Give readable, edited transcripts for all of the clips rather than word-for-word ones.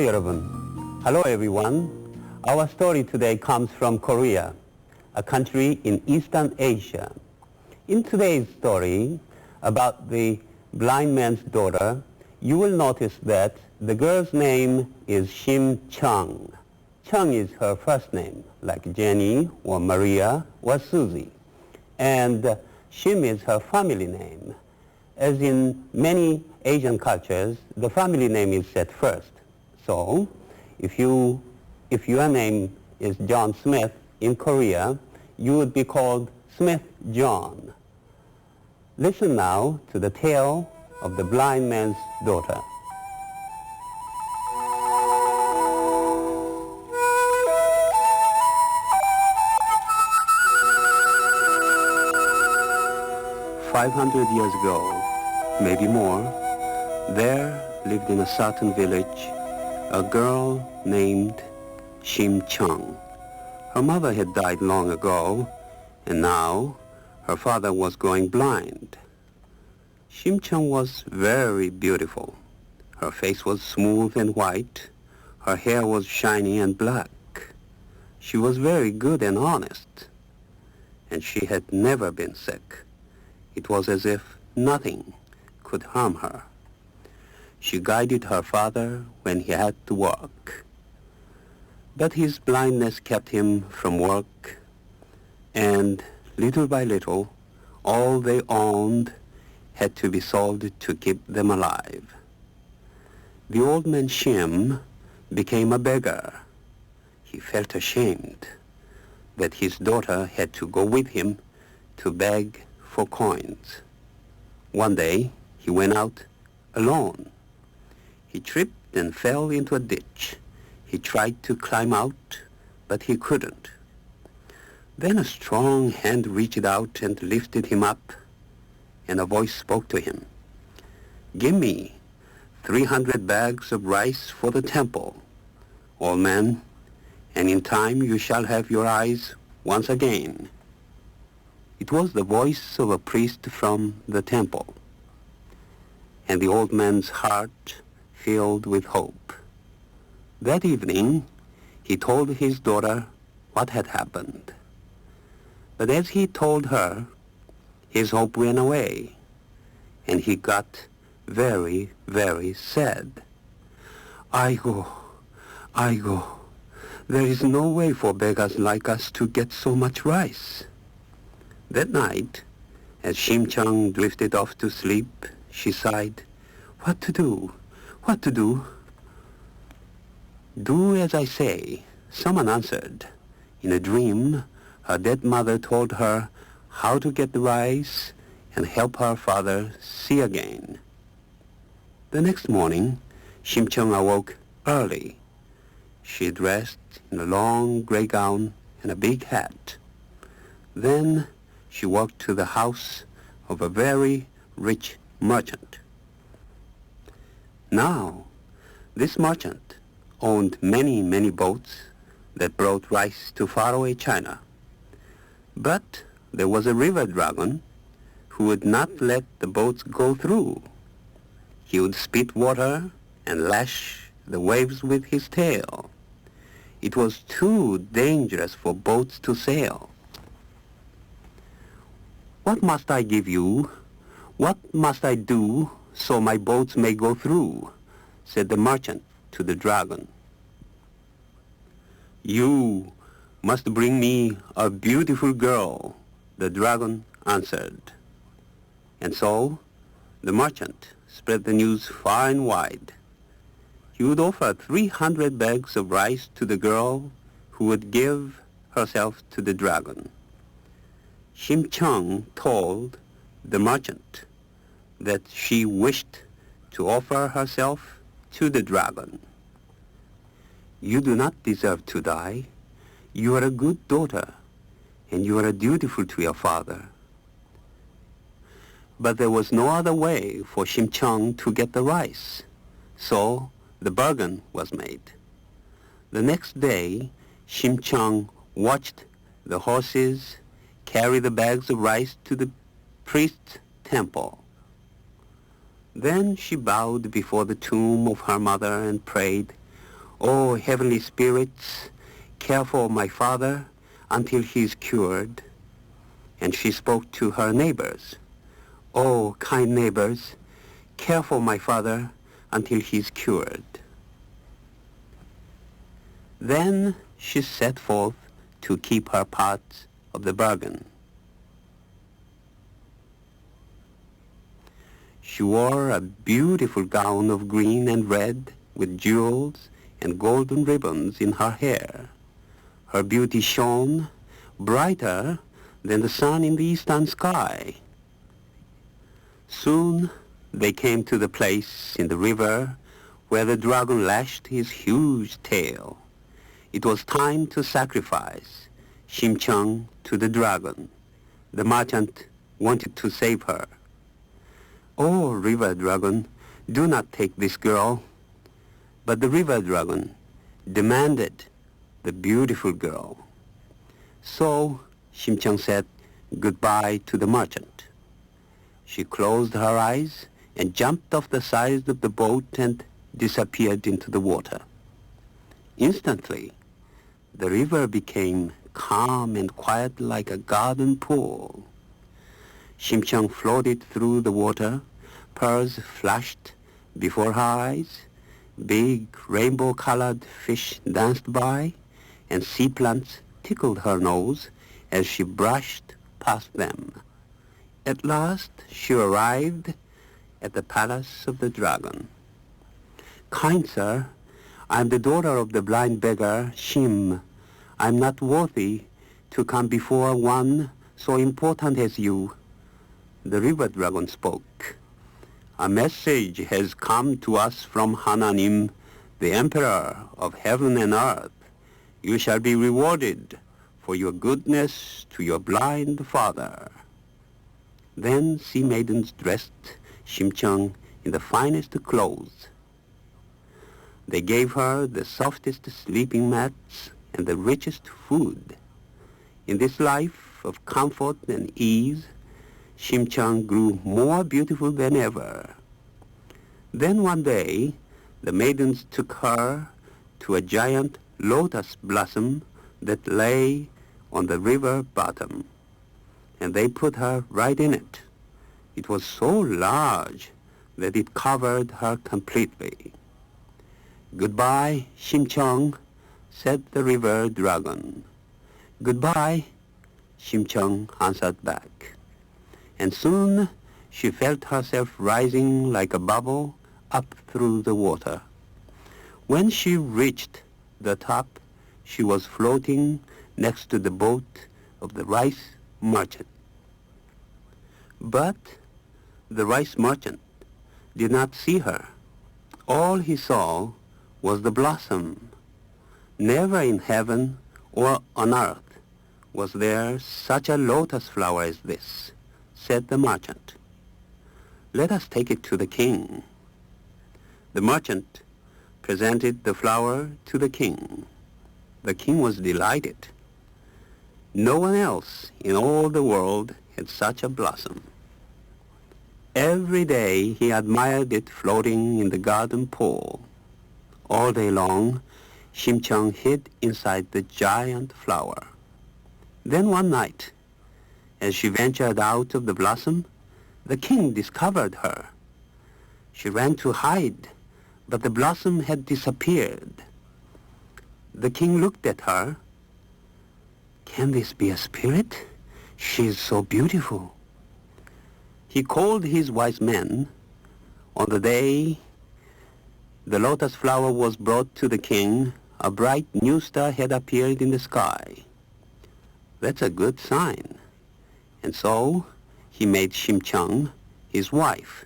여러분. Hello everyone. Our story today comes from Korea, a country in Eastern Asia. In today's story about the blind man's daughter, you will notice that the girl's name is Shim Chung. Chung is her first name, like Jenny or Maria or Susie. And Shim is her family name. As in many Asian cultures, the family name is set first. So, if your name is John Smith in Korea, you would be called Smith John. Listen now to the tale of the blind man's daughter. "500 years ago, maybe more, there lived in a certain village a girl named Shim Chung. Her mother had died long ago, and now her father was going blind. Shim Chung was very beautiful. Her face was smooth and white. Her hair was shiny and black. She was very good and honest, and she had never been sick. It was as if nothing could harm her. She guided her father when he had to work. But his blindness kept him from work, and little by little, all they owned had to be sold to keep them alive. The old man Shim became a beggar. He felt ashamed that his daughter had to go with him to beg for coins. One day, he went out alone. He tripped and fell into a ditch. He tried to climb out, but he couldn't. Then a strong hand reached out and lifted him up, and a voice spoke to him. "Give me 300 bags of rice for the temple, old man, and in time you shall have your eyes once again." It was the voice of a priest from the temple, and the old man's heart filled with hope. That evening, he told his daughter what had happened. But as he told her, his hope went away, and he got very, very sad. Aigo, there is no way for beggars like us to get so much rice." That night, as Shim Chung drifted off to sleep, she sighed, What to do? "Do as I say," someone answered. In a dream, her dead mother told her how to get the rice and help her father see again. The next morning, Shim Chung awoke early. She dressed in a long gray gown and a big hat. Then she walked to the house of a very rich merchant. Now, this merchant owned many, many boats that brought rice to faraway China. But there was a river dragon who would not let the boats go through. He would spit water and lash the waves with his tail. It was too dangerous for boats to sail. "What must I give you? What must I do so my boats may go through?" said the merchant to the dragon. "You must bring me a beautiful girl," the dragon answered. And so the merchant spread the news far and wide. He would offer 300 bags of rice to the girl who would give herself to the dragon. Shim Chung told the merchant that she wished to offer herself to the dragon. "You do not deserve to die. You are a good daughter, and you are dutiful to your father." But there was no other way for Shim Chung to get the rice, so the bargain was made. The next day, Shim Chung watched the horses carry the bags of rice to the priest's temple. Then she bowed before the tomb of her mother and prayed, Oh, heavenly spirits, care for my father until he is cured. And she spoke to her neighbors. Oh, kind neighbors, care for my father until he is cured. Then she set forth to keep her part of the bargain. She wore a beautiful gown of green and red with jewels and golden ribbons in her hair. Her beauty shone brighter than the sun in the eastern sky. Soon they came to the place in the river where the dragon lashed his huge tail. It was time to sacrifice Shim-chung to the dragon. The merchant wanted to save her. Oh, river dragon, do not take this girl. But the river dragon demanded the beautiful girl. So Shim-chung said goodbye to the merchant. She closed her eyes and jumped off the side of the boat and disappeared into the water. Instantly, the river became calm and quiet like a garden pool. Shim-chung floated through the water. Pearls flashed before her eyes. Big rainbow-colored fish danced by, and sea plants tickled her nose as she brushed past them. At last, she arrived at the palace of the dragon. Kind sir, I am the daughter of the blind beggar, Shim. I am not worthy to come before one so important as you. The river dragon spoke. A message has come to us from Hananim, the emperor of heaven and earth. You shall be rewarded for your goodness to your blind father. Then sea maidens dressed Shim-chung in the finest clothes. They gave her the softest sleeping mats and the richest food. In this life of comfort and ease, Shim-chung grew more beautiful than ever. Then one day, the maidens took her to a giant lotus blossom that lay on the river bottom, and they put her right in it. It was so large that it covered her completely. Goodbye, Shim-chung, said the river dragon. Goodbye, Shim-chung answered back. And soon she felt herself rising like a bubble up through the water. When she reached the top, she was floating next to the boat of the rice merchant. But the rice merchant did not see her. All he saw was the blossom. Never in heaven or on earth was there such a lotus flower as this, said the merchant. Let us take it to the king. The merchant presented the flower to the king. The king was delighted. No one else in all the world had such a blossom. Every day he admired it floating in the garden pool. All day long, Shim-chung hid inside the giant flower. Then one night, as she ventured out of the blossom, the king discovered her. She ran to hide, but the blossom had disappeared. The king looked at her. Can this be a spirit? She is so beautiful. He called his wise men. On the day the lotus flower was brought to the king, a bright new star had appeared in the sky. That's a good sign. And so he made Shim-chung his wife.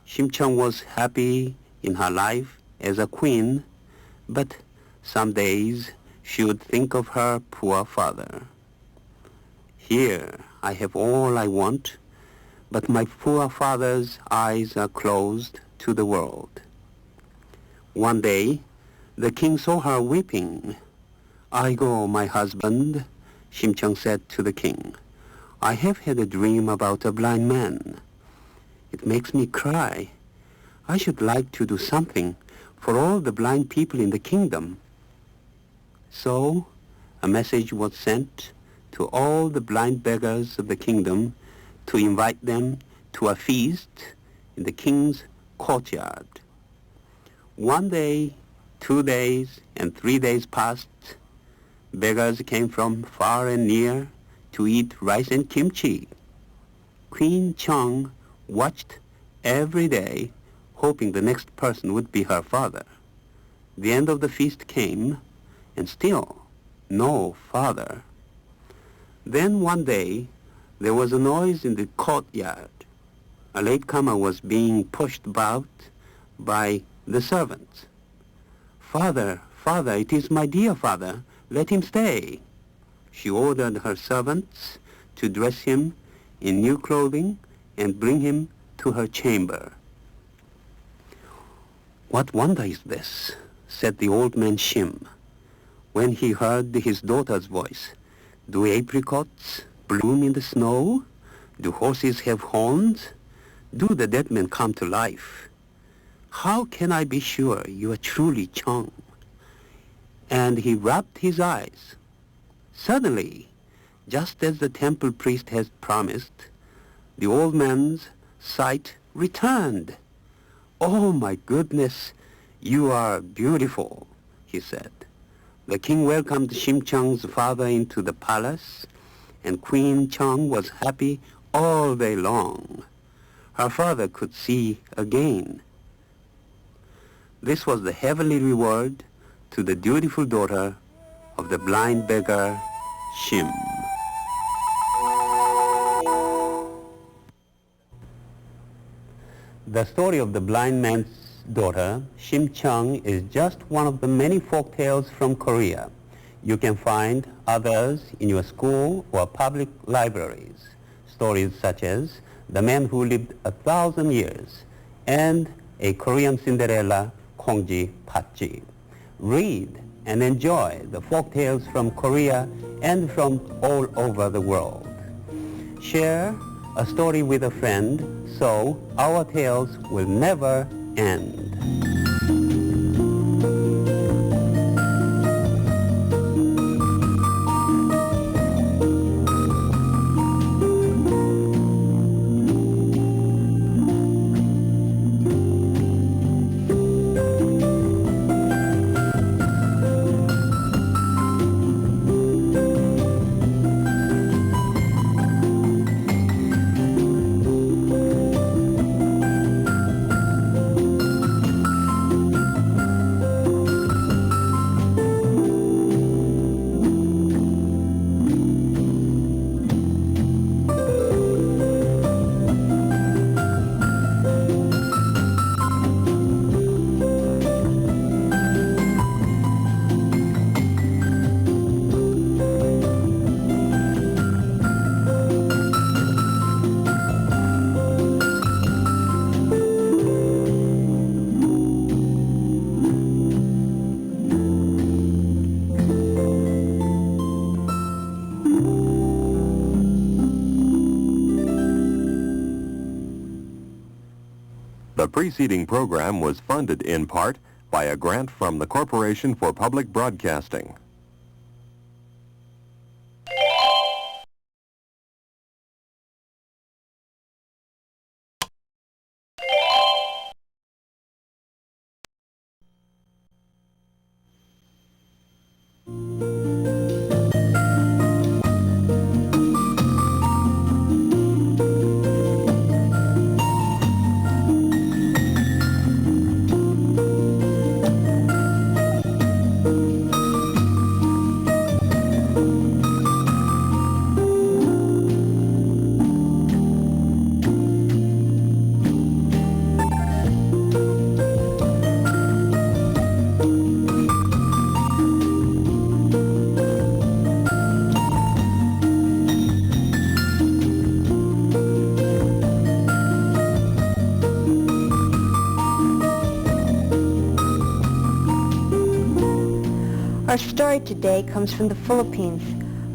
Shim-chung was happy in her life as a queen, but some days she would think of her poor father. Here I have all I want, but my poor father's eyes are closed to the world. One day, the king saw her weeping. I go, my husband, Shim-chung said to the king. I have had a dream about a blind man. It makes me cry. I should like to do something for all the blind people in the kingdom. So a message was sent to all the blind beggars of the kingdom to invite them to a feast in the king's courtyard. 1 day, 2 days, and 3 days passed. Beggars came from far and near to eat rice and kimchi. Queen Chung watched every day, hoping the next person would be her father. The end of the feast came, and still no father. Then one day, there was a noise in the courtyard. A latecomer was being pushed about by the servants. "Father, father, it is my dear father. Let him stay." She ordered her servants to dress him in new clothing and bring him to her chamber. "What wonder is this?" said the old man Shim, when he heard his daughter's voice. "Do apricots bloom in the snow? Do horses have horns? Do the dead men come to life? How can I be sure you are truly Chung?" And he rubbed his eyes. Suddenly, just as the temple priest had promised, the old man's sight returned. "Oh, my goodness, you are beautiful," he said. The king welcomed Shim Chung's father into the palace, and Queen Chung was happy all day long. Her father could see again. This was the heavenly reward to the dutiful daughter of the blind beggar Shim. The story of the blind man's daughter, Shim Chung, is just one of the many folk tales from Korea. You can find others in your school or public libraries. Stories such as The Man Who Lived 1,000 Years and A Korean Cinderella, Kongji Patji. Read and enjoy the folk tales from Korea and from all over the world. Share a story with a friend so our tales will never end. The preceding program was funded in part by a grant from the Corporation for Public Broadcasting. Our story today comes from the Philippines,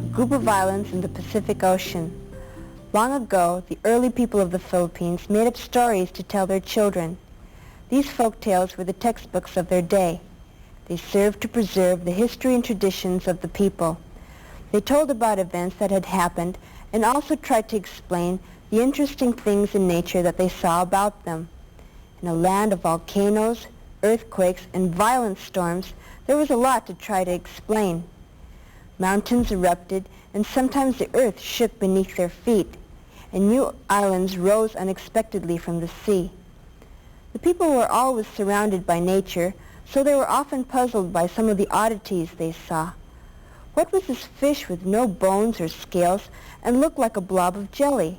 a group of islands in the Pacific Ocean. Long ago, the early people of the Philippines made up stories to tell their children. These folk tales were the textbooks of their day. They served to preserve the history and traditions of the people. They told about events that had happened and also tried to explain the interesting things in nature that they saw about them. In a land of volcanoes, earthquakes, and violent storms, there was a lot to try to explain. Mountains erupted, and sometimes the earth shook beneath their feet, and new islands rose unexpectedly from the sea. The people were always surrounded by nature, so they were often puzzled by some of the oddities they saw. What was this fish with no bones or scales and looked like a blob of jelly?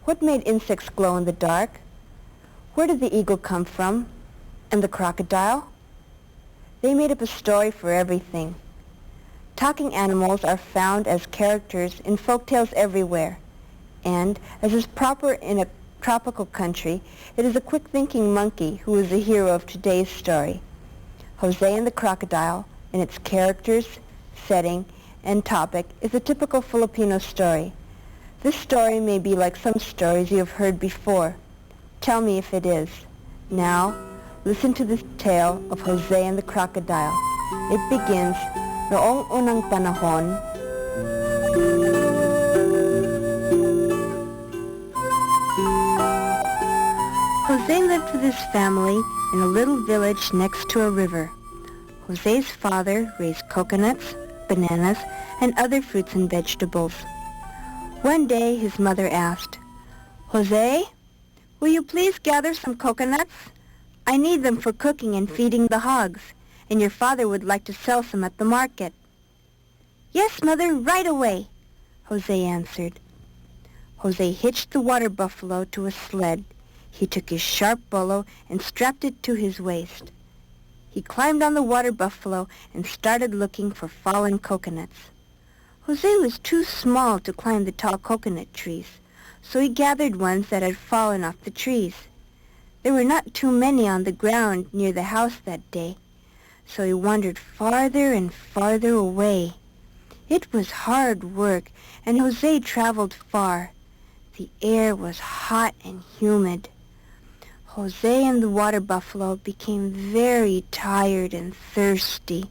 What made insects glow in the dark? Where did the eagle come from? And the crocodile? They made up a story for everything. Talking animals are found as characters in folk tales everywhere, and, as is proper in a tropical country, it is a quick-thinking monkey who is the hero of today's story. Jose and the Crocodile, in its characters, setting, and topic, is a typical Filipino story. This story may be like some stories you have heard before. Tell me if it is. Now, listen to this tale of Jose and the Crocodile. It begins, noong unang panahon, Jose lived with his family in a little village next to a river. Jose's father raised coconuts, bananas, and other fruits and vegetables. One day his mother asked, "Jose, will you please gather some coconuts? I need them for cooking and feeding the hogs, and your father would like to sell some at the market." "Yes, Mother, right away," Jose answered. Jose hitched the water buffalo to a sled. He took his sharp bolo and strapped it to his waist. He climbed on the water buffalo and started looking for fallen coconuts. Jose was too small to climb the tall coconut trees, so he gathered ones that had fallen off the trees. There were not too many on the ground near the house that day, so he wandered farther and farther away. It was hard work, and Jose traveled far. The air was hot and humid. Jose and the water buffalo became very tired and thirsty.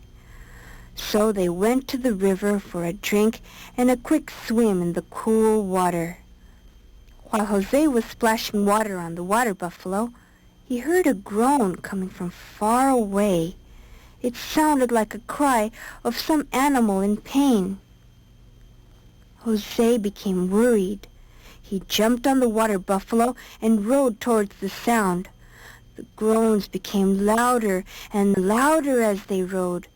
So they went to the river for a drink and a quick swim in the cool water. While Jose was splashing water on the water buffalo, he heard a groan coming from far away. It sounded like a cry of some animal in pain. Jose became worried. He jumped on the water buffalo and rode towards the sound. The groans became louder and louder as they rode.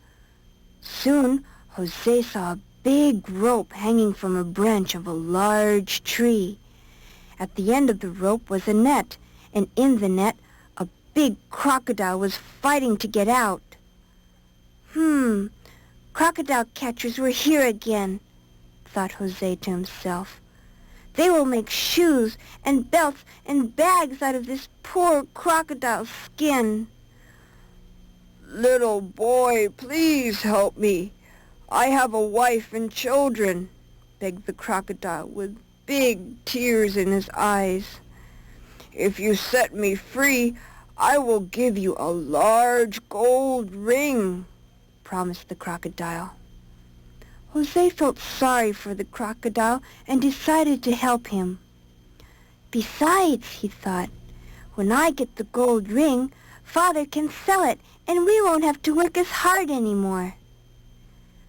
Soon, Jose saw a big rope hanging from a branch of a large tree. At the end of the rope was a net, and in the net, a big crocodile was fighting to get out. Crocodile catchers were here again, thought Jose to himself. They will make shoes and belts and bags out of this poor crocodile's skin. "Little boy, please help me. I have a wife and children," begged the crocodile with big tears in his eyes. "If you set me free, I will give you a large gold ring," promised the crocodile. Jose felt sorry for the crocodile and decided to help him. "Besides," he thought, "when I get the gold ring, Father can sell it and we won't have to work as hard anymore."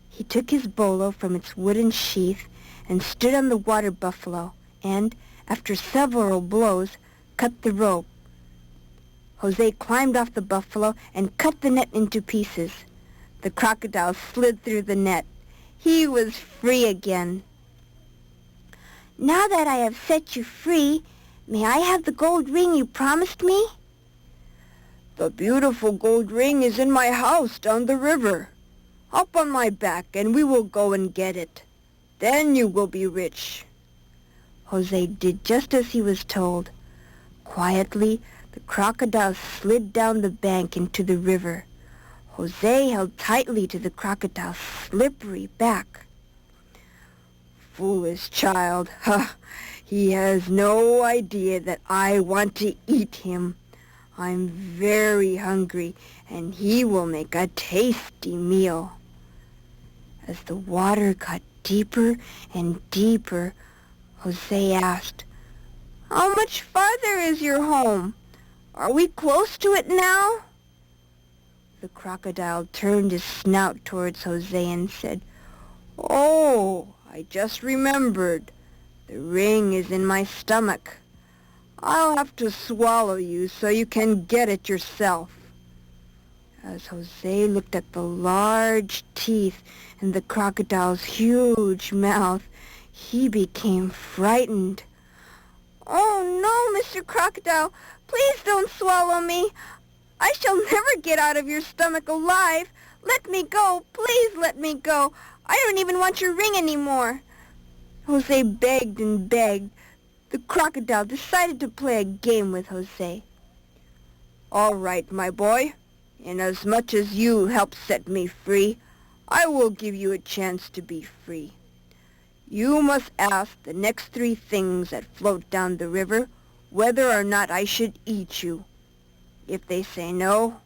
He took his bolo from its wooden sheath and stood on the water buffalo and, after several blows, cut the rope. Jose climbed off the buffalo and cut the net into pieces. The crocodile slid through the net. He was free again. "Now that I have set you free, may I have the gold ring you promised me?" "The beautiful gold ring is in my house down the river. Hop on my back and we will go and get it. Then you will be rich." Jose did just as he was told. Quietly, the crocodile slid down the bank into the river. Jose held tightly to the crocodile's slippery back. "Foolish child, he has no idea that I want to eat him. I'm very hungry, and he will make a tasty meal." As the water got deeper and deeper, Jose asked, "How much farther is your home? Are we close to it now?" The crocodile turned his snout towards Jose and said, "Oh, I just remembered. The ring is in my stomach. I'll have to swallow you so you can get it yourself." As Jose looked at the large teeth in the crocodile's huge mouth, he became frightened. "Oh no, Mr. Crocodile, please don't swallow me. I shall never get out of your stomach alive. Let me go, please let me go. I don't even want your ring anymore." Jose begged and begged. The crocodile decided to play a game with Jose. "All right, my boy. Inasmuch as you helped set me free, I will give you a chance to be free. You must ask the next 3 things that float down the river whether or not I should eat you. If they say no,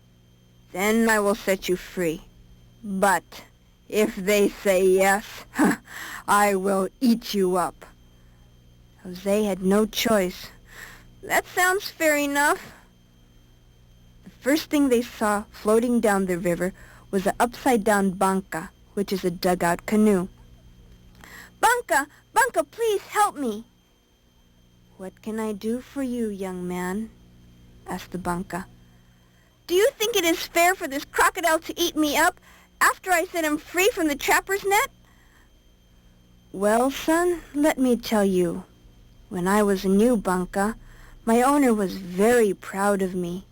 then I will set you free. But if they say yes, I will eat you up." Jose had no choice. "That sounds fair enough." The first thing they saw floating down the river was an upside-down banca, which is a dugout canoe. "Banca, Banca, please help me." "What can I do for you, young man?" asked the banca. "Do you think it is fair for this crocodile to eat me up after I set him free from the trapper's net?" "Well, son, let me tell you. When I was a new banca, my owner was very proud of me.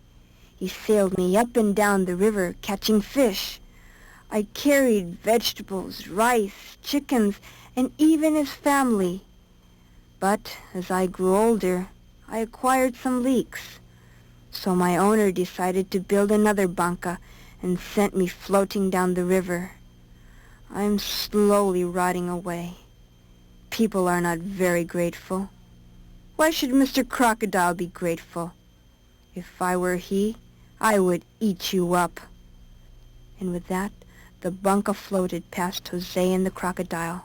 He sailed me up and down the river catching fish. I carried vegetables, rice, chickens, and even his family. But as I grew older, I acquired some leaks. So my owner decided to build another banca and sent me floating down the river. I'm slowly rotting away. People are not very grateful. Why should Mr. Crocodile be grateful? If I were he, I would eat you up." And with that, the banca floated past Jose and the crocodile.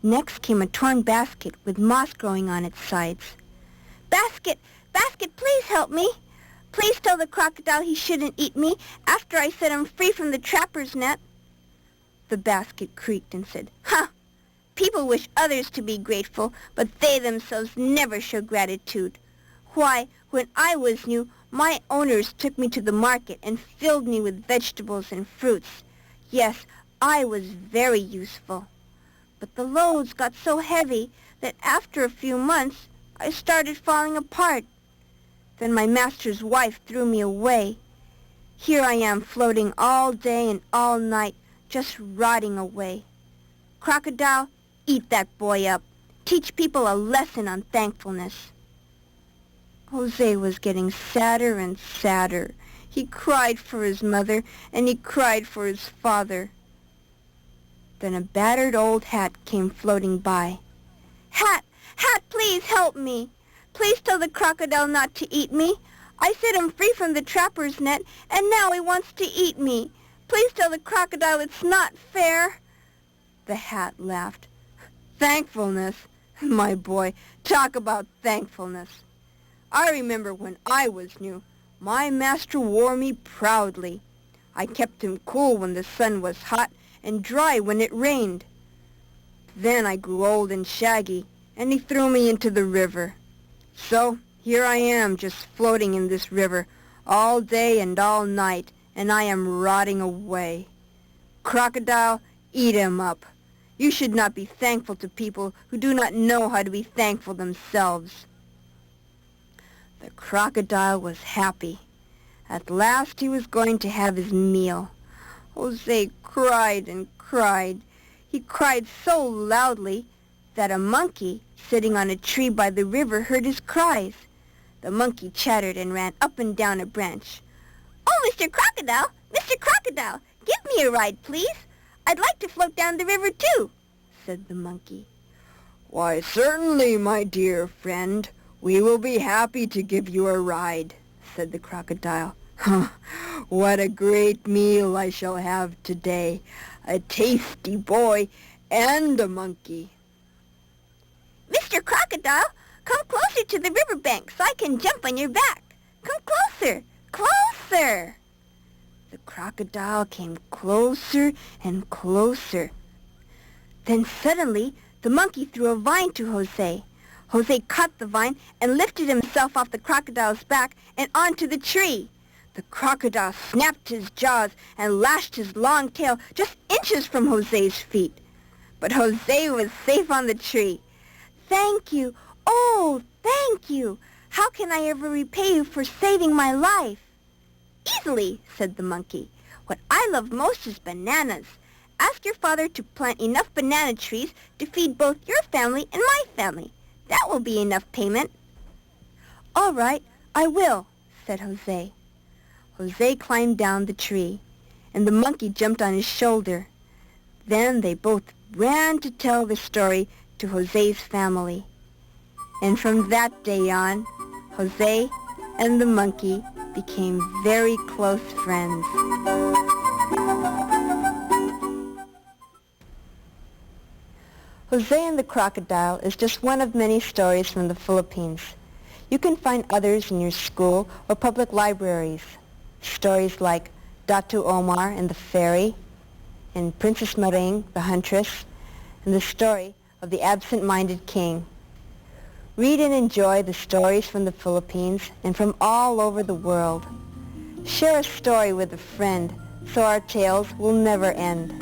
Next came a torn basket with moss growing on its sides. "Basket, Basket, please help me. Please tell the crocodile he shouldn't eat me after I set him free from the trapper's net." The basket creaked and said, "Huh! People wish others to be grateful, but they themselves never show gratitude. Why, when I was new, my owners took me to the market and filled me with vegetables and fruits. Yes, I was very useful. But the loads got so heavy that after a few months, I started falling apart. Then my master's wife threw me away. Here I am floating all day and all night, just rotting away. Crocodile, eat that boy up. Teach people a lesson on thankfulness." Jose was getting sadder and sadder. He cried for his mother, and he cried for his father. Then a battered old hat came floating by. "Hat, Hat, please help me. Please tell the crocodile not to eat me. I set him free from the trapper's net, and now he wants to eat me. Please tell the crocodile it's not fair." The hat laughed. "Thankfulness? My boy, talk about thankfulness. I remember when I was new, my master wore me proudly. I kept him cool when the sun was hot and dry when it rained. Then I grew old and shaggy, and he threw me into the river. So here I am just floating in this river all day and all night, and I am rotting away. Crocodile, eat him up. You should not be thankful to people who do not know how to be thankful themselves." The crocodile was happy. At last he was going to have his meal. Jose cried and cried. He cried so loudly that a monkey sitting on a tree by the river heard his cries. The monkey chattered and ran up and down a branch. "Oh, Mr. Crocodile! Mr. Crocodile! Give me a ride, please! I'd like to float down the river, too," said the monkey. "Why, certainly, my dear friend. We will be happy to give you a ride," said the crocodile. What a great meal I shall have today. A tasty boy and a monkey. Mr. Crocodile, come closer to the riverbank so I can jump on your back. Come closer, closer. The crocodile came closer and closer. Then suddenly, the monkey threw a vine to Jose. Jose caught the vine and lifted himself off the crocodile's back and onto the tree. The crocodile snapped his jaws and lashed his long tail just inches from Jose's feet. But Jose was safe on the tree. Thank you. Oh, thank you. How can I ever repay you for saving my life? Easily, said the monkey. What I love most is bananas. Ask your father to plant enough banana trees to feed both your family and my family. That will be enough payment. All right, I will, said Jose. Jose climbed down the tree, and the monkey jumped on his shoulder. Then they both ran to tell the story to Jose's family. And from that day on, Jose and the monkey became very close friends. Jose and the Crocodile is just one of many stories from the Philippines. You can find others in your school or public libraries. Stories like Datu Omar and the Fairy, and Princess Maring, the Huntress, and the story of the absent-minded king. Read and enjoy the stories from the Philippines and from all over the world. Share a story with a friend so our tales will never end.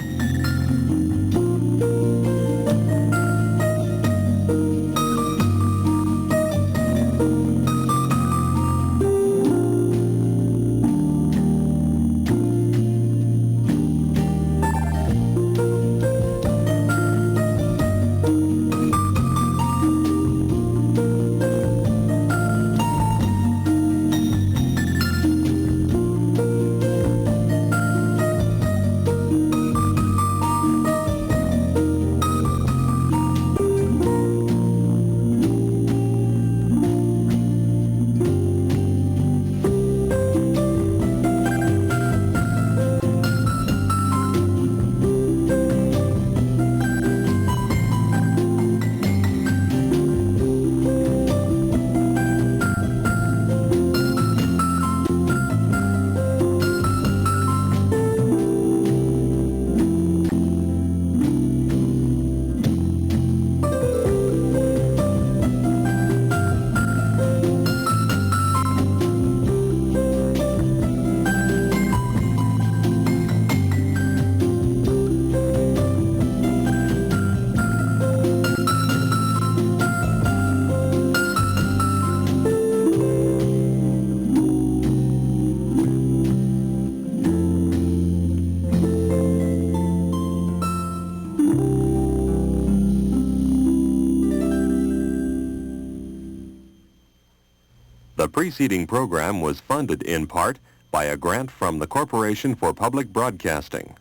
The preceding program was funded in part by a grant from the Corporation for Public Broadcasting.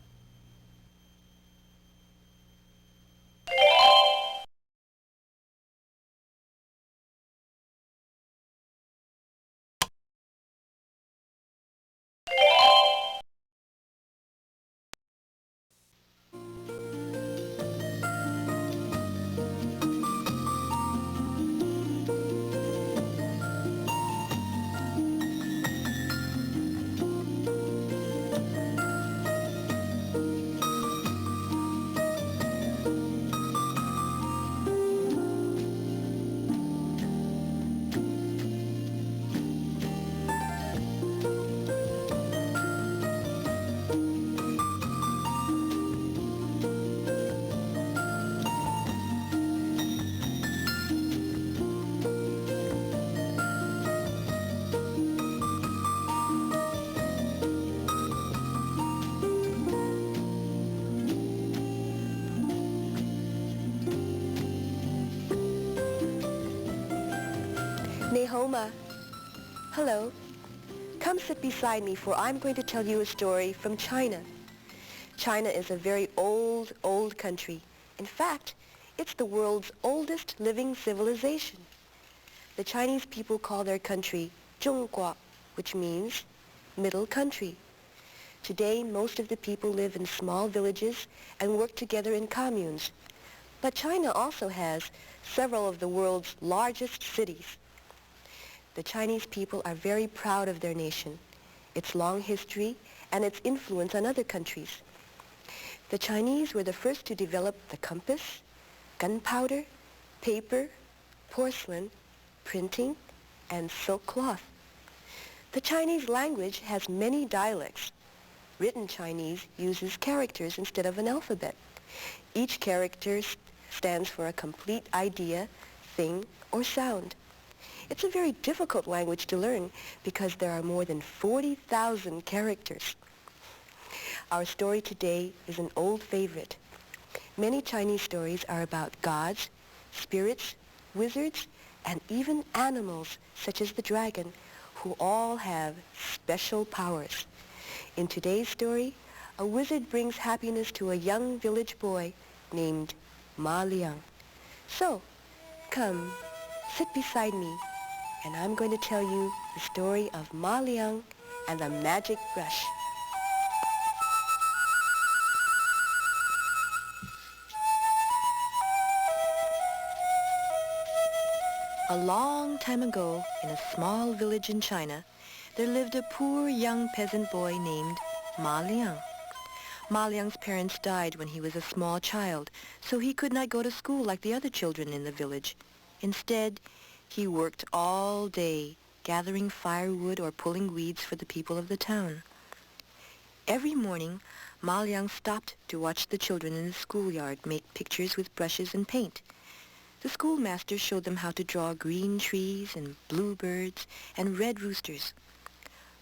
Nehoma. Hello. Come sit beside me, for I'm going to tell you a story from China. China is a very old, old country. In fact, it's the world's oldest living civilization. The Chinese people call their country 中国, which means middle country. Today, most of the people live in small villages and work together in communes. But China also has several of the world's largest cities. The Chinese people are very proud of their nation, its long history, and its influence on other countries. The Chinese were the first to develop the compass, gunpowder, paper, porcelain, printing, and silk cloth. The Chinese language has many dialects. Written Chinese uses characters instead of an alphabet. Each character stands for a complete idea, thing, or sound. It's a very difficult language to learn because there are more than 40,000 characters. Our story today is an old favorite. Many Chinese stories are about gods, spirits, wizards, and even animals such as the dragon, who all have special powers. In today's story, a wizard brings happiness to a young village boy named Ma Liang. So, come, sit beside me, and I'm going to tell you the story of Ma Liang and the magic brush. A long time ago, in a small village in China, there lived a poor young peasant boy named Ma Liang. Ma Liang's parents died when he was a small child, so he could not go to school like the other children in the village. Instead, he worked all day, gathering firewood or pulling weeds for the people of the town. Every morning, Ma Liang stopped to watch the children in the schoolyard make pictures with brushes and paint. The schoolmaster showed them how to draw green trees and bluebirds and red roosters.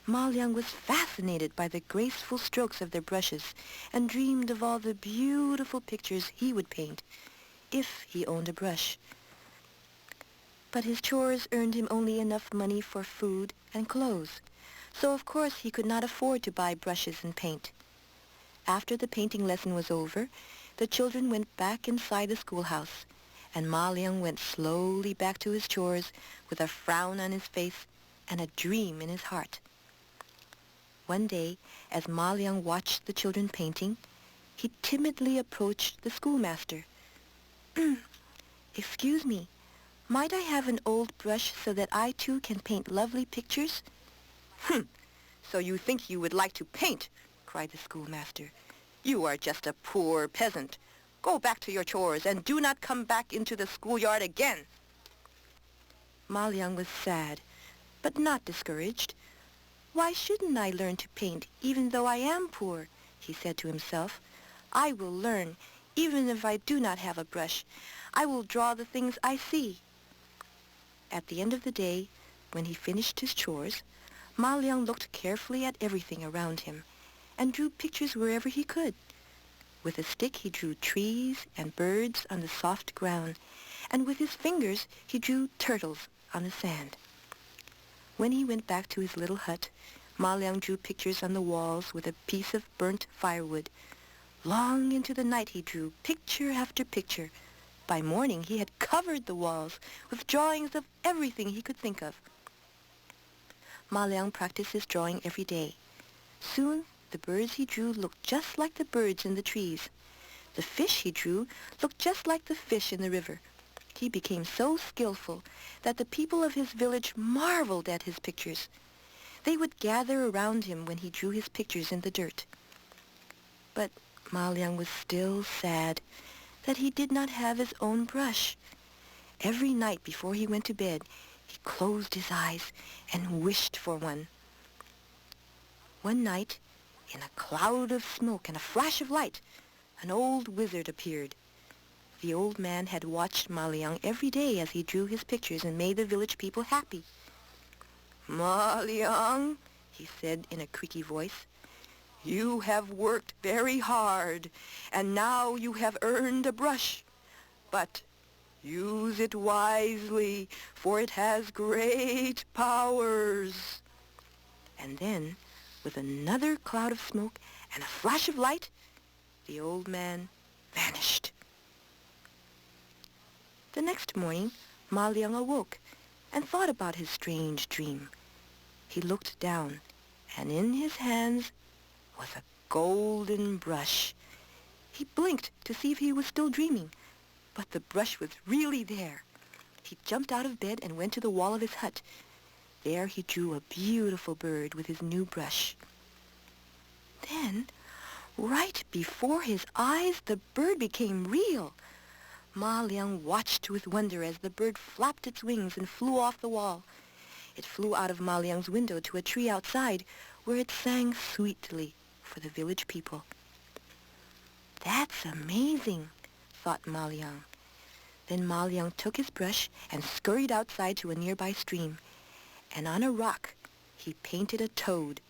Ma Liang was fascinated by the graceful strokes of their brushes and dreamed of all the beautiful pictures he would paint if he owned a brush. But his chores earned him only enough money for food and clothes, so of course he could not afford to buy brushes and paint. After the painting lesson was over, the children went back inside the schoolhouse, and Ma Liang went slowly back to his chores with a frown on his face and a dream in his heart. One day, as Ma Liang watched the children painting, he timidly approached the schoolmaster. "Excuse me, might I have an old brush so that I too can paint lovely pictures?" "So you think you would like to paint?" cried the schoolmaster. "You are just a poor peasant. Go back to your chores and do not come back into the schoolyard again." Ma Liang was sad, but not discouraged. "Why shouldn't I learn to paint even though I am poor?" he said to himself. "I will learn even if I do not have a brush. I will draw the things I see." At the end of the day, when he finished his chores, Ma Liang looked carefully at everything around him and drew pictures wherever he could. With a stick he drew trees and birds on the soft ground, and with his fingers he drew turtles on the sand. When he went back to his little hut, Ma Liang drew pictures on the walls with a piece of burnt firewood. Long into the night he drew picture after picture. By morning he had covered the walls with drawings of everything he could think of. Ma Liang practiced his drawing every day. Soon the birds he drew looked just like the birds in the trees. The fish he drew looked just like the fish in the river. He became so skillful that the people of his village marveled at his pictures. They would gather around him when he drew his pictures in the dirt. But Ma Liang was still sad that he did not have his own brush. Every night before he went to bed, he closed his eyes and wished for one. One night, in a cloud of smoke and a flash of light, an old wizard appeared. The old man had watched Ma Liang every day as he drew his pictures and made the village people happy. "Ma Liang," he said in a creaky voice, "you have worked very hard, and now you have earned a brush. But use it wisely, for it has great powers." And then, with another cloud of smoke and a flash of light, the old man vanished. The next morning, Ma Liang awoke and thought about his strange dream. He looked down, and in his hands was a golden brush. He blinked to see if he was still dreaming, but the brush was really there. He jumped out of bed and went to the wall of his hut. There he drew a beautiful bird with his new brush. Then, right before his eyes, the bird became real. Ma Liang watched with wonder as the bird flapped its wings and flew off the wall. It flew out of Ma Liang's window to a tree outside, where it sang sweetly for the village people. "That's amazing," thought Ma Liang. Then Ma Liang took his brush and scurried outside to a nearby stream, and on a rock he painted a toad.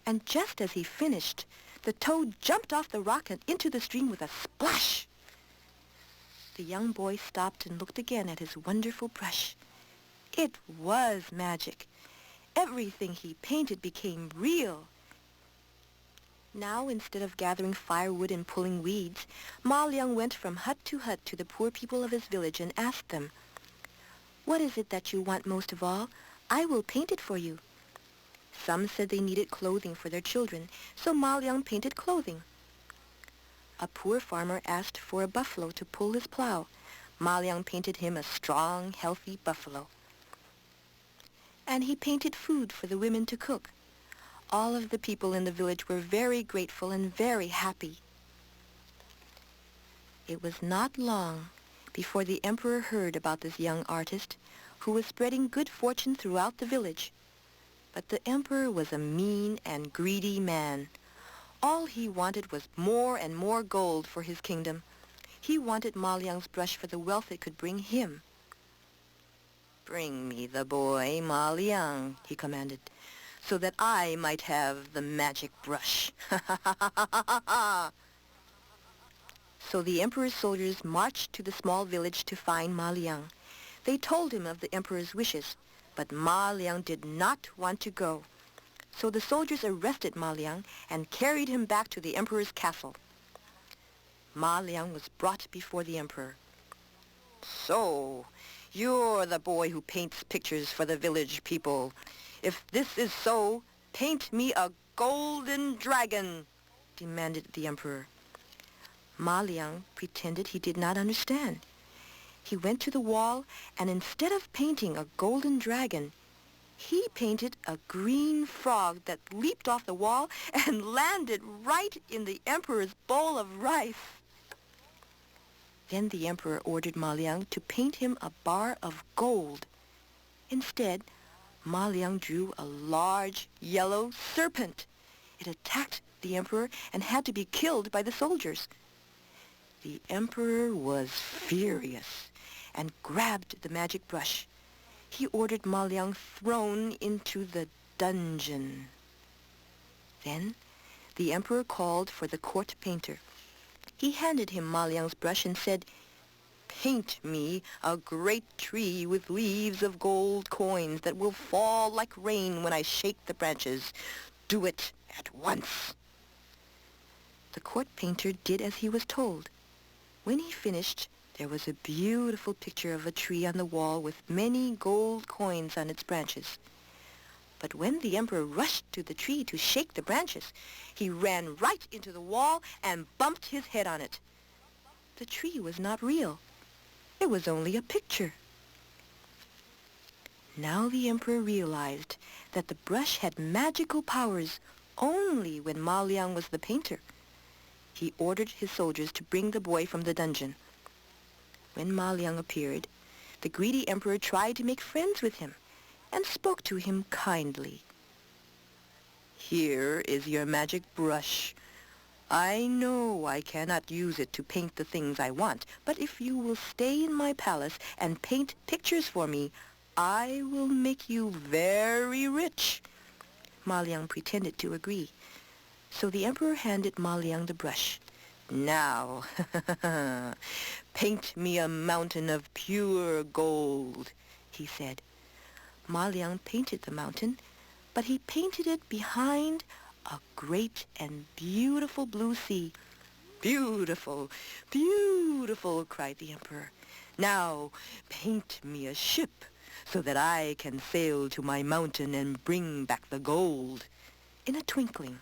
And just as he finished, the toad jumped off the rock and into the stream with a splash. The young boy stopped and looked again at his wonderful brush. It was magic. Everything he painted became real. Now, instead of gathering firewood and pulling weeds, Ma Liang went from hut to the poor people of his village and asked them, "What is it that you want most of all? I will paint it for you." Some said they needed clothing for their children, so Ma Liang painted clothing. A poor farmer asked for a buffalo to pull his plow. Ma Liang painted him a strong, healthy buffalo. And he painted food for the women to cook. All of the people in the village were very grateful and very happy. It was not long before the emperor heard about this young artist who was spreading good fortune throughout the village. But the emperor was a mean and greedy man. All he wanted was more and more gold for his kingdom. He wanted Ma Liang's brush for the wealth it could bring him. "Bring me the boy, Ma Liang," he commanded, "so that I might have the magic brush." So the emperor's soldiers marched to the small village to find Ma Liang. They told him of the emperor's wishes, but Ma Liang did not want to go. So the soldiers arrested Ma Liang and carried him back to the emperor's castle. Ma Liang was brought before the emperor. "So, you're the boy who paints pictures for the village people. If this is so, paint me a golden dragon," demanded the emperor. Ma Liang pretended he did not understand. He went to the wall, and instead of painting a golden dragon, he painted a green frog that leaped off the wall and landed right in the emperor's bowl of rice. Then the emperor ordered Ma Liang to paint him a bar of gold. Instead, Ma Liang drew a large yellow serpent. It attacked the emperor and had to be killed by the soldiers. The emperor was furious and grabbed the magic brush. He ordered Ma Liang thrown into the dungeon. Then the emperor called for the court painter. He handed him Ma Liang's brush and said, "Paint me a great tree with leaves of gold coins that will fall like rain when I shake the branches. Do it at once." The court painter did as he was told. When he finished, there was a beautiful picture of a tree on the wall with many gold coins on its branches. But when the emperor rushed to the tree to shake the branches, he ran right into the wall and bumped his head on it. The tree was not real. It was only a picture. Now the emperor realized that the brush had magical powers only when Ma Liang was the painter. He ordered his soldiers to bring the boy from the dungeon. When Ma Liang appeared, the greedy emperor tried to make friends with him and spoke to him kindly. "Here is your magic brush. I know I cannot use it to paint the things I want, but if you will stay in my palace and paint pictures for me, I will make you very rich." Ma Liang pretended to agree. So the emperor handed Ma Liang the brush. "Now, paint me a mountain of pure gold," he said. Ma Liang painted the mountain, but he painted it behind a great and beautiful blue sea. "Beautiful, beautiful," cried the emperor. "Now, paint me a ship so that I can sail to my mountain and bring back the gold." In a twinkling,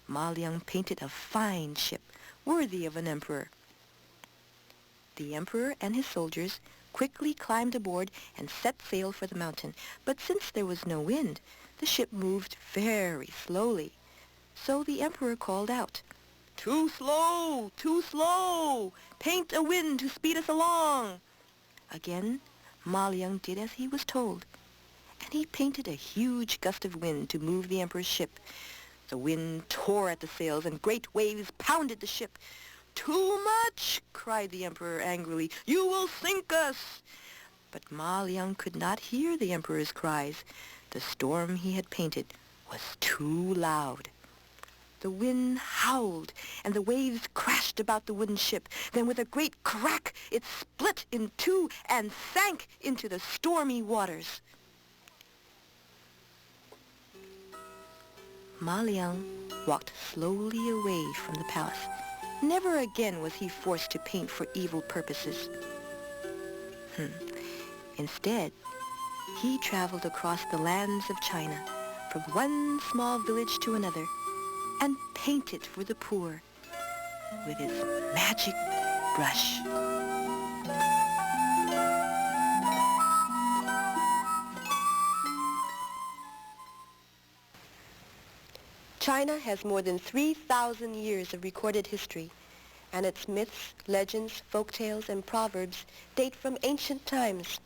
Ma Liang painted a fine ship worthy of an emperor. The emperor and his soldiers quickly climbed aboard and set sail for the mountain. But since there was no wind, the ship moved very slowly. So the emperor called out, "Too slow! Too slow! Paint a wind to speed us along!" Again, Ma Liang did as he was told, and he painted a huge gust of wind to move the emperor's ship. The wind tore at the sails, and great waves pounded the ship. "Too much!" cried the emperor angrily. "You will sink us!" But Ma Liang could not hear the emperor's cries. The storm he had painted was too loud. The wind howled, and the waves crashed about the wooden ship. Then with a great crack, it split in two and sank into the stormy waters. Ma Liang walked slowly away from the palace. Never again was he forced to paint for evil purposes. Instead, he traveled across the lands of China, from one small village to another, and painted for the poor with his magic brush. China has more than 3,000 years of recorded history, and its myths, legends, folktales, and proverbs date from ancient times.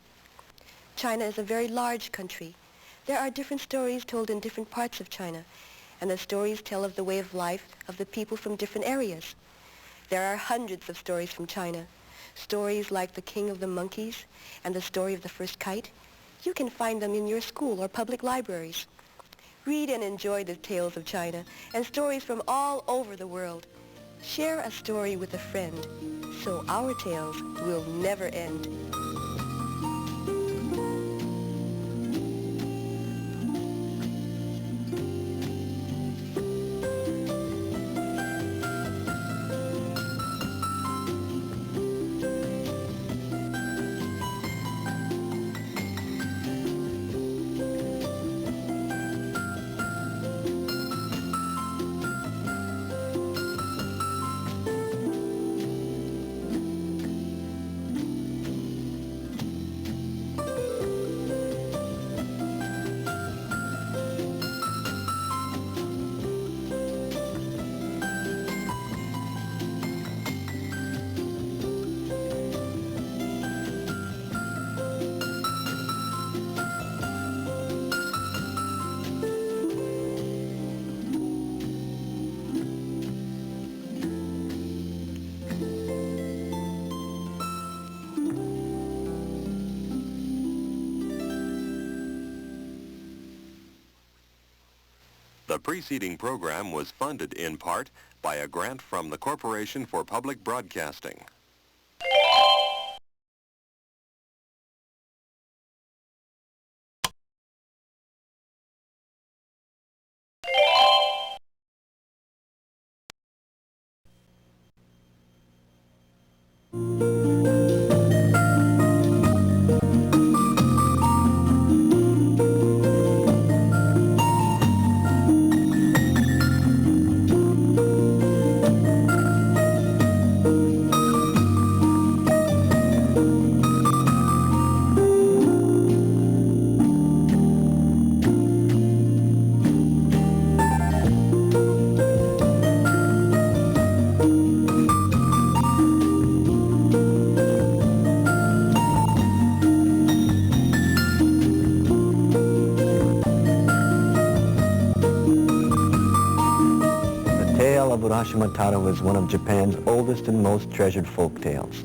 China is a very large country. There are different stories told in different parts of China, and the stories tell of the way of life of the people from different areas. There are hundreds of stories from China. Stories like The King of the Monkeys and The Story of the First Kite. You can find them in your school or public libraries. Read and enjoy the tales of China and stories from all over the world. Share a story with a friend, so our tales will never end. The preceding program was funded in part by a grant from the Corporation for Public Broadcasting. Urashima Taro is one of Japan's oldest and most treasured folk tales.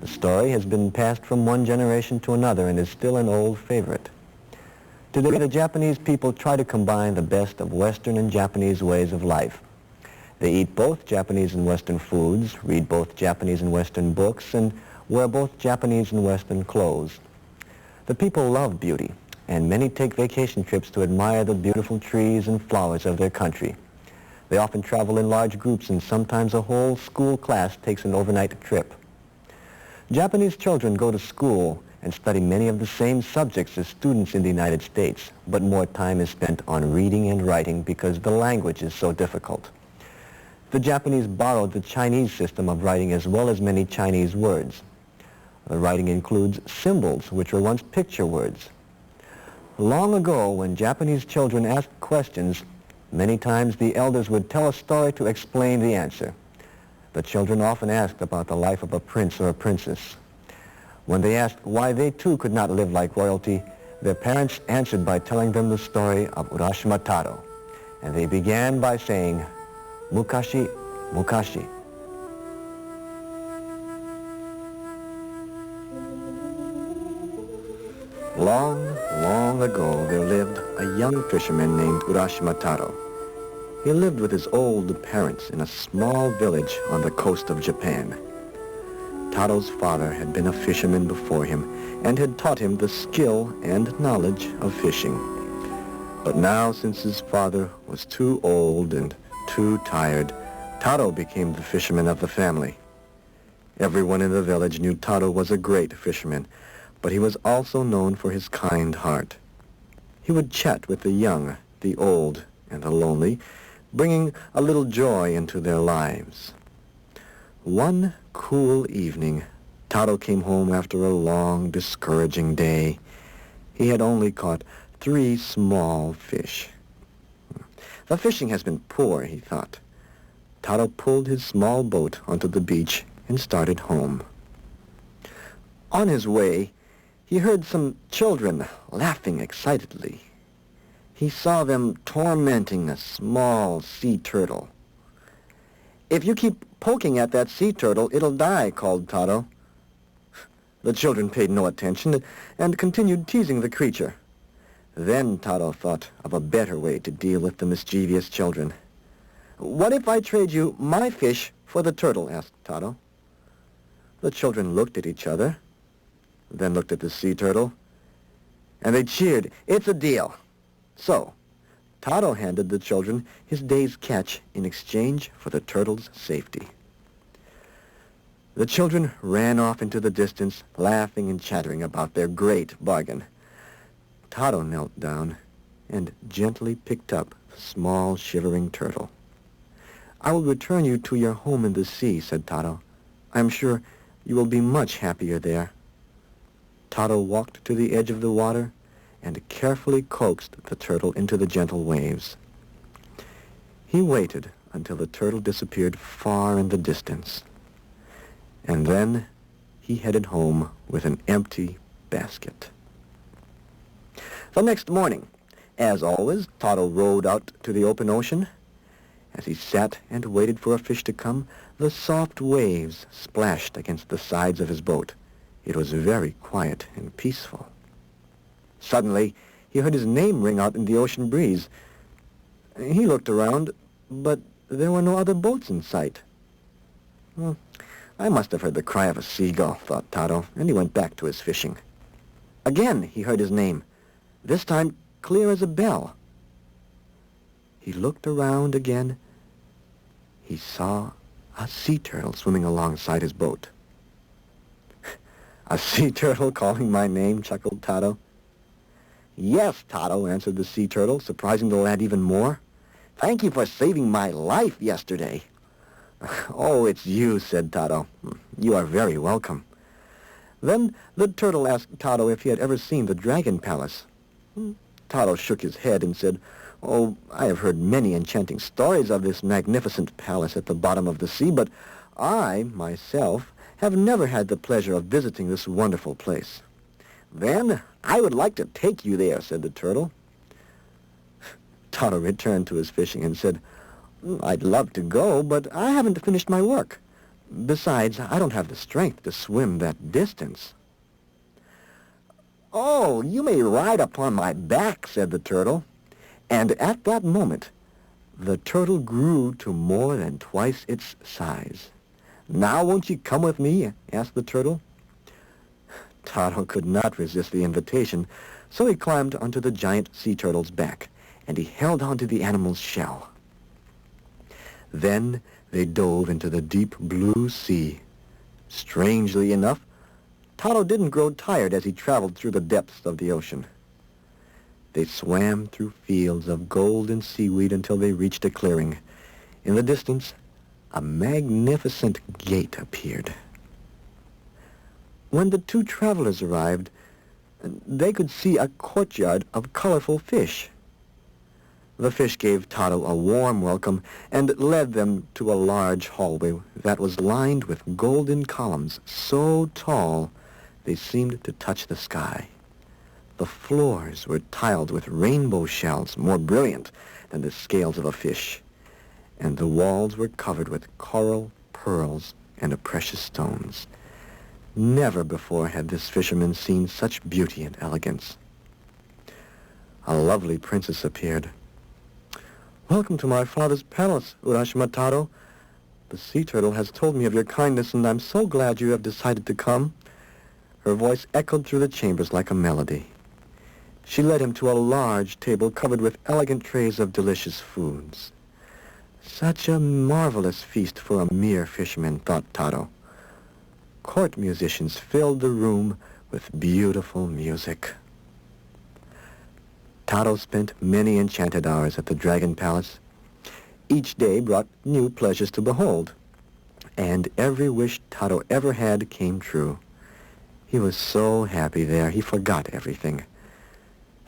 The story has been passed from one generation to another and is still an old favorite. Today, the Japanese people try to combine the best of Western and Japanese ways of life. They eat both Japanese and Western foods, read both Japanese and Western books, and wear both Japanese and Western clothes. The people love beauty, and many take vacation trips to admire the beautiful trees and flowers of their country. They often travel in large groups, and sometimes a whole school class takes an overnight trip. Japanese children go to school and study many of the same subjects as students in the United States, but more time is spent on reading and writing because the language is so difficult. The Japanese borrowed the Chinese system of writing as well as many Chinese words. The writing includes symbols, which were once picture words. Long ago, when Japanese children asked questions, many times the elders would tell a story to explain the answer. The children often asked about the life of a prince or a princess. When they asked why they too could not live like royalty, their parents answered by telling them the story of Urashima Taro. And they began by saying, Mukashi, Mukashi. Long, long ago, there lived a young fisherman named Urashima Taro. He lived with his old parents in a small village on the coast of Japan. Taro's father had been a fisherman before him and had taught him the skill and knowledge of fishing. But now, since his father was too old and too tired, Taro became the fisherman of the family. Everyone in the village knew Taro was a great fisherman, but he was also known for his kind heart. He would chat with the young, the old, and the lonely, bringing a little joy into their lives. One cool evening, Taro came home after a long, discouraging day. He had only caught 3 small fish. The fishing has been poor, he thought. Taro pulled his small boat onto the beach and started home. On his way, he heard some children laughing excitedly. He saw them tormenting a small sea turtle. "If you keep poking at that sea turtle, it'll die," called Taro. The children paid no attention and continued teasing the creature. Then Taro thought of a better way to deal with the mischievous children. "What if I trade you my fish for the turtle?" asked Taro. The children looked at each other, then looked at the sea turtle, and they cheered. "It's a deal." So, Taro handed the children his day's catch in exchange for the turtle's safety. The children ran off into the distance, laughing and chattering about their great bargain. Taro knelt down and gently picked up the small, shivering turtle. "I will return you to your home in the sea," said Taro. "I am sure you will be much happier there." Taro walked to the edge of the water and carefully coaxed the turtle into the gentle waves. He waited until the turtle disappeared far in the distance. And then he headed home with an empty basket. The next morning, as always, Taro rowed out to the open ocean. As he sat and waited for a fish to come, the soft waves splashed against the sides of his boat. It was very quiet and peaceful. Suddenly, he heard his name ring out in the ocean breeze. He looked around, but there were no other boats in sight. I must have heard the cry of a seagull, thought Taro, and he went back to his fishing. Again, he heard his name, this time clear as a bell. He looked around again. He saw a sea turtle swimming alongside his boat. "A sea turtle calling my name?" chuckled Taro. "Yes, Taro," answered the sea turtle, surprising the lad even more. "Thank you for saving my life yesterday." "Oh, it's you," said Taro. "You are very welcome." Then the turtle asked Taro if he had ever seen the Dragon Palace. Taro shook his head and said, "Oh, I have heard many enchanting stories of this magnificent palace at the bottom of the sea, but I, myself, have never had the pleasure of visiting this wonderful place." "Then I would like to take you there," said the turtle. Taro returned to his fishing and said, "I'd love to go, but I haven't finished my work. Besides, I don't have the strength to swim that distance." "Oh, you may ride upon my back," said the turtle. And at that moment, the turtle grew to more than twice its size. "Now won't you come with me?" asked the turtle. Taro could not resist the invitation, so he climbed onto the giant sea turtle's back, and he held onto the animal's shell. Then they dove into the deep blue sea. Strangely enough, Taro didn't grow tired as he traveled through the depths of the ocean. They swam through fields of golden seaweed until they reached a clearing. In the distance, a magnificent gate appeared. When the two travelers arrived, they could see a courtyard of colorful fish. The fish gave Taro a warm welcome and led them to a large hallway that was lined with golden columns so tall they seemed to touch the sky. The floors were tiled with rainbow shells more brilliant than the scales of a fish, and the walls were covered with coral, pearls, and precious stones. Never before had this fisherman seen such beauty and elegance. A lovely princess appeared. "Welcome to my father's palace, Urashima Taro. The sea turtle has told me of your kindness, and I'm so glad you have decided to come." Her voice echoed through the chambers like a melody. She led him to a large table covered with elegant trays of delicious foods. Such a marvelous feast for a mere fisherman, thought Taro. Court musicians filled the room with beautiful music. Taro spent many enchanted hours at the Dragon Palace. Each day brought new pleasures to behold, and every wish Taro ever had came true. He was so happy there, he forgot everything.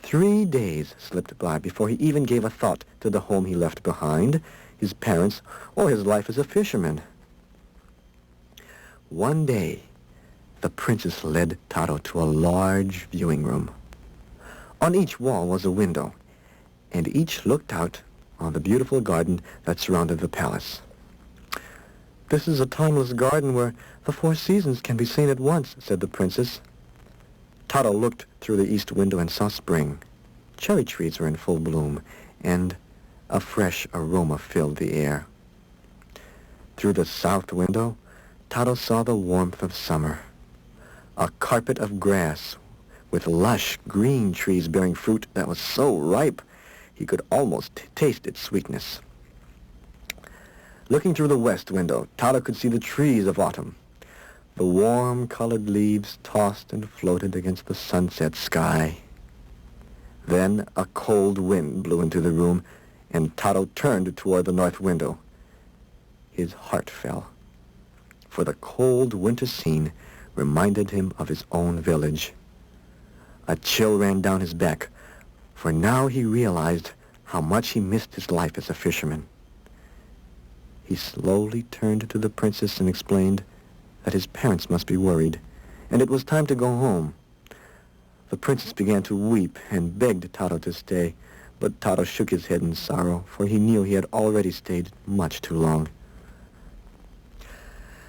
3 days slipped by before he even gave a thought to the home he left behind, his parents, or his life as a fisherman. One day, the princess led Taro to a large viewing room. On each wall was a window, and each looked out on the beautiful garden that surrounded the palace. "This is a timeless garden where the 4 seasons can be seen at once," said the princess. Taro looked through the east window and saw spring. Cherry trees were in full bloom, and a fresh aroma filled the air. Through the south window, Taro saw the warmth of summer. A carpet of grass with lush green trees bearing fruit that was so ripe he could almost taste its sweetness. Looking through the west window, Taro could see the trees of autumn. The warm-colored leaves tossed and floated against the sunset sky. Then a cold wind blew into the room, and Taro turned toward the north window. His heart fell, for the cold winter scene reminded him of his own village. A chill ran down his back, for now he realized how much he missed his life as a fisherman. He slowly turned to the princess and explained that his parents must be worried, and it was time to go home. The princess began to weep and begged Taro to stay, but Taro shook his head in sorrow, for he knew he had already stayed much too long.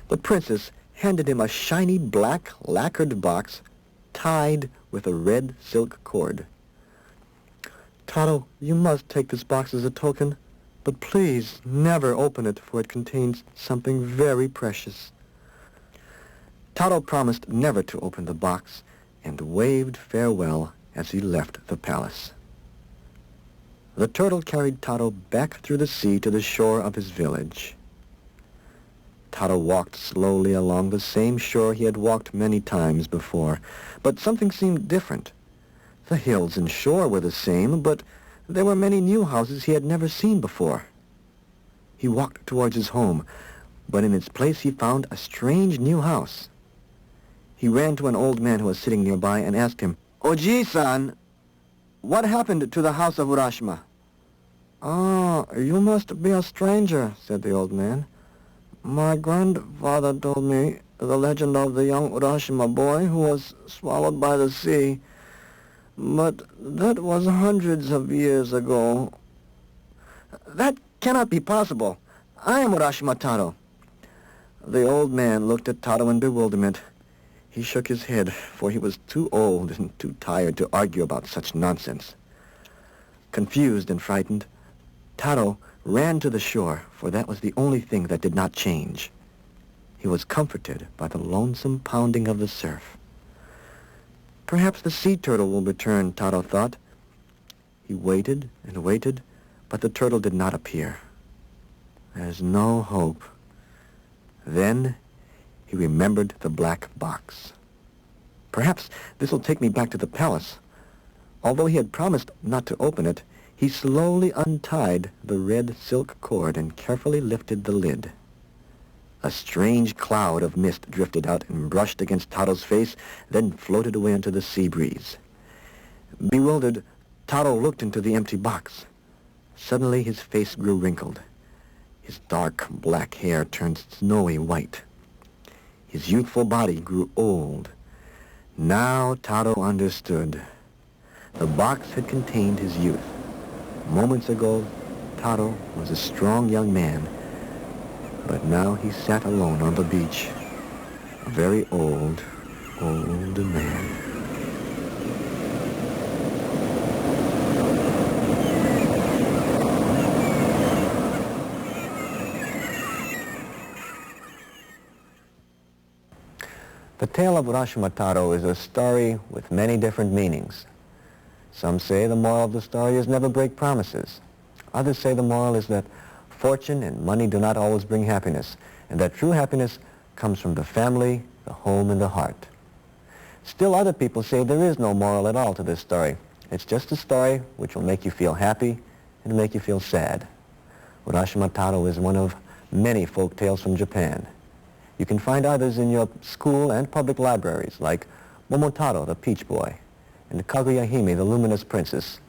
The princess handed him a shiny black lacquered box tied with a red silk cord. "Taro, you must take this box as a token, but please never open it, for it contains something very precious." Taro promised never to open the box and waved farewell as he left the palace. The turtle carried Taro back through the sea to the shore of his village. Taro walked slowly along the same shore he had walked many times before, but something seemed different. The hills and shore were the same, but there were many new houses he had never seen before. He walked towards his home, but in its place he found a strange new house. He ran to an old man who was sitting nearby and asked him, "Oji-san, what happened to the house of Urashima?" "Ah, you must be a stranger," said the old man. "My grandfather told me the legend of the young Urashima boy who was swallowed by the sea. But that was hundreds of years ago." "That cannot be possible. I am Urashima Taro." The old man looked at Taro in bewilderment. He shook his head, for he was too old and too tired to argue about such nonsense. Confused and frightened, Taro ran to the shore, for that was the only thing that did not change. He was comforted by the lonesome pounding of the surf. Perhaps the sea turtle will return, Taro thought. He waited and waited, but the turtle did not appear. There's no hope. Then he remembered the black box. Perhaps this will take me back to the palace. Although he had promised not to open it, he slowly untied the red silk cord and carefully lifted the lid. A strange cloud of mist drifted out and brushed against Taro's face, then floated away into the sea breeze. Bewildered, Taro looked into the empty box. Suddenly his face grew wrinkled. His dark black hair turned snowy white. His youthful body grew old. Now Taro understood. The box had contained his youth. Moments ago, Taro was a strong young man, but now he sat alone on the beach, a very old, old man. The tale of Urashima Taro is a story with many different meanings. Some say the moral of the story is never break promises. Others say the moral is that fortune and money do not always bring happiness, and that true happiness comes from the family, the home, and the heart. Still other people say there is no moral at all to this story. It's just a story which will make you feel happy and make you feel sad. Urashima Taro is one of many folk tales from Japan. You can find others in your school and public libraries, like Momotaro, the Peach Boy, and Kaguya Hime, the Luminous Princess,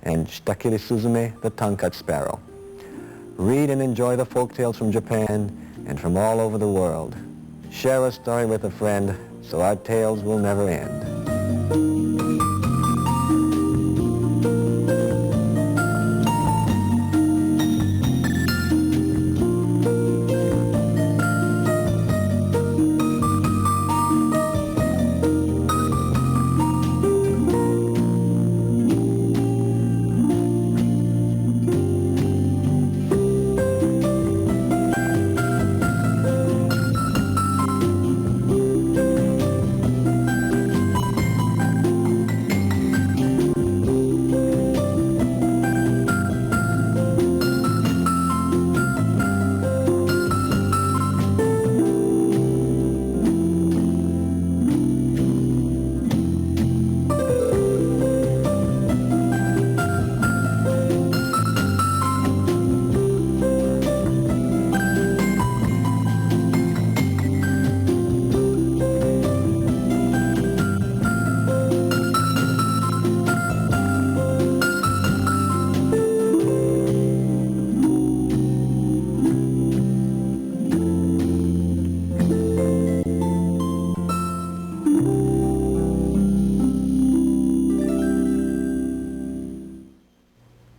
and Shitakiri Suzume, the Tongue-Cut Sparrow. Read and enjoy the folk tales from Japan and from all over the world. Share a story with a friend so our tales will never end.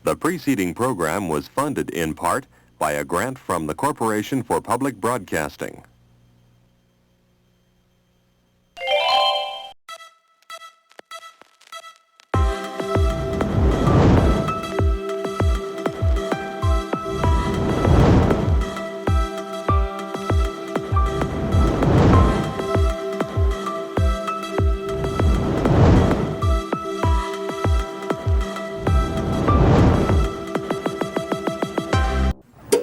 The preceding program was funded in part by a grant from the Corporation for Public Broadcasting.